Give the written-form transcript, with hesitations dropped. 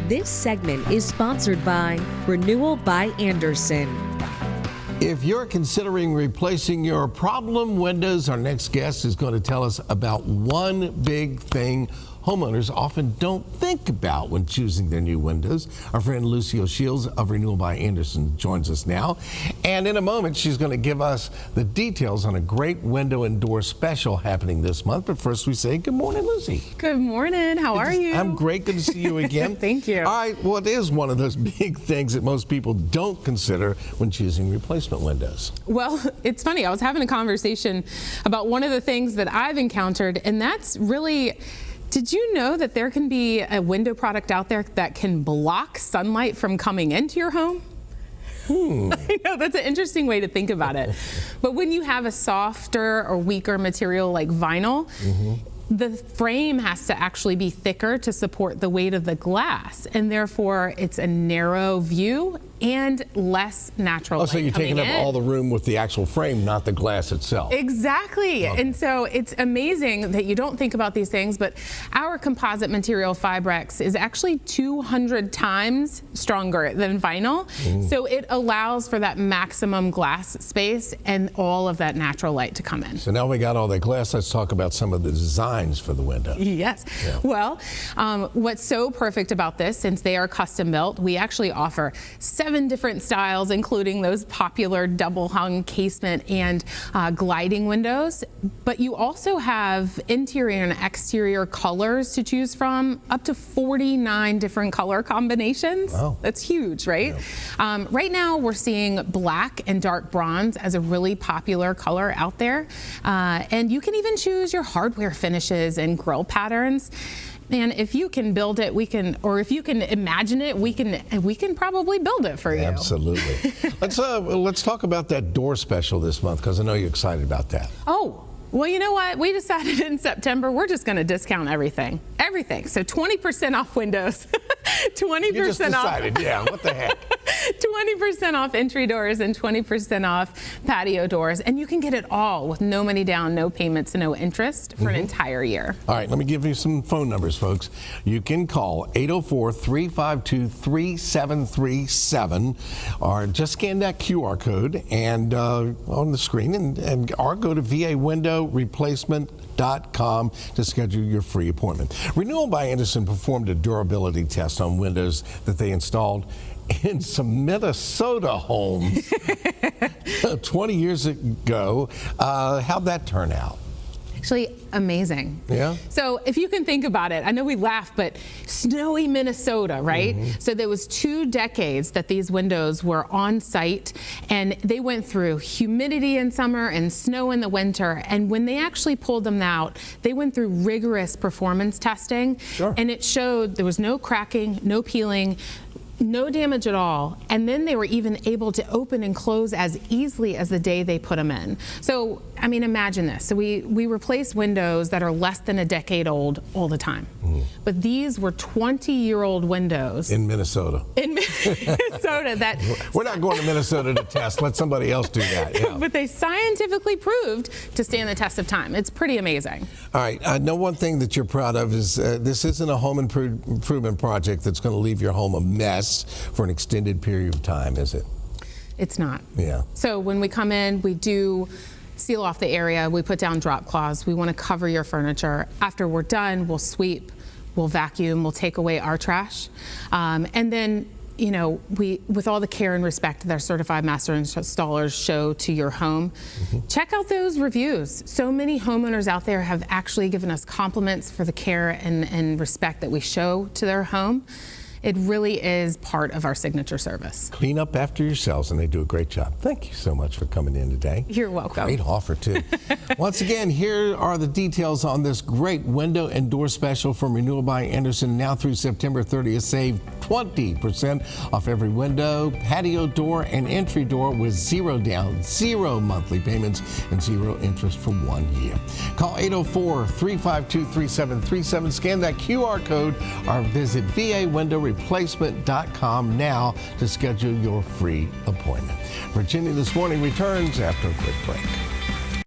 This segment is sponsored by Renewal by Andersen. If you're considering replacing your problem windows, our next guest is going to tell us about one big thing homeowners often don't think about when choosing their new windows. Our friend Lucio Shields of Renewal by Andersen joins us now. And in a moment, she's going to give us the details on a great window and door special happening this month. But first we say good morning, Lucy. Good morning. How are you? I'm great. Good to see you again. Thank you. All right. Well, it is one of those big things that most people don't consider when choosing replacement windows. Well, it's funny. I was having a conversation about one of the things that I've encountered, and that's really... Did you know that there can be a window product out there that can block sunlight from coming into your home? I know, that's an interesting way to think about it. But when you have a softer or weaker material like vinyl, the frame has to actually be thicker to support the weight of the glass, and therefore it's a narrow view and less natural light. So you're taking up all the room with the actual frame, not the glass itself. Exactly. Okay. And so it's amazing that you don't think about these things, but our composite material Fibrex is actually 200 times stronger than vinyl. So it allows for that maximum glass space and all of that natural light to come in. So now we got all that glass, let's talk about some of the designs for the window. Yes. Yeah. Well, what's so perfect about this, since they are custom built, we actually offer 7 different styles, including those popular double hung casement and gliding windows. But you also have interior and exterior colors to choose from, up to 49 different color combinations. Wow. That's huge, right? Yeah. Right now we're seeing black and dark bronze as a really popular color out there. And you can even choose your hardware finishes and grill patterns. And if you can build it, we can, or if you can imagine it, we can probably build it for you. Absolutely. Let's talk about that door special this month, because I know you're excited about that. Oh, well, you know what? We decided in September we're just going to discount everything. Everything. So 20% off windows, 20% You just decided, off. yeah, what the heck? 20% off entry doors and 20% off patio doors. And you can get it all with no money down, no payments, and no interest for an entire year. All right, let me give you some phone numbers, folks. You can call 804-352-3737 or just scan that QR code and on the screen or go to VAWindowReplacement.com to schedule your free appointment. Renewal by Andersen performed a durability test on windows that they installed in some Minnesota homes 20 years ago. How'd that turn out? Actually, amazing. Yeah. So if you can think about it, I know we laugh, but snowy Minnesota, right? So there was 2 decades that these windows were on site, and they went through humidity in summer and snow in the winter. And when they actually pulled them out, they went through rigorous performance testing. Sure. And it showed there was no cracking, no peeling, no damage at all. And then they were even able to open and close as easily as the day they put them in. So, I mean, imagine this. So we replace windows that are less than a decade old all the time. But these were 20-year-old windows. In Minnesota. In Minnesota. That We're not going to Minnesota to test. Let somebody else do that. Yeah. But they scientifically proved to stand the test of time. It's pretty amazing. All right. I know one thing that you're proud of is this isn't a home improvement project that's going to leave your home a mess for an extended period of time, is it? It's not. Yeah. So when we come in, we do seal off the area. We put down drop cloths. We want to cover your furniture. After we're done, we'll sweep, we'll vacuum, we'll take away our trash. And then, you know, with all the care and respect that our certified master installers show to your home, check out those reviews. So many homeowners out there have actually given us compliments for the care and respect that we show to their home. It really is part of our signature service. Clean up after yourselves, and they do a great job. Thank you so much for coming in today. You're welcome. Great offer, too. Once again, here are the details on this great window and door special from Renewal by Andersen. Now through September 30th, save 20% off every window, patio door, and entry door with 0 down, 0 monthly payments, and 0 interest for 1 year. Call 804-352-3737, scan that QR code, or visit VAWindowReplacement.com now to schedule your free appointment. Virginia This Morning returns after a quick break.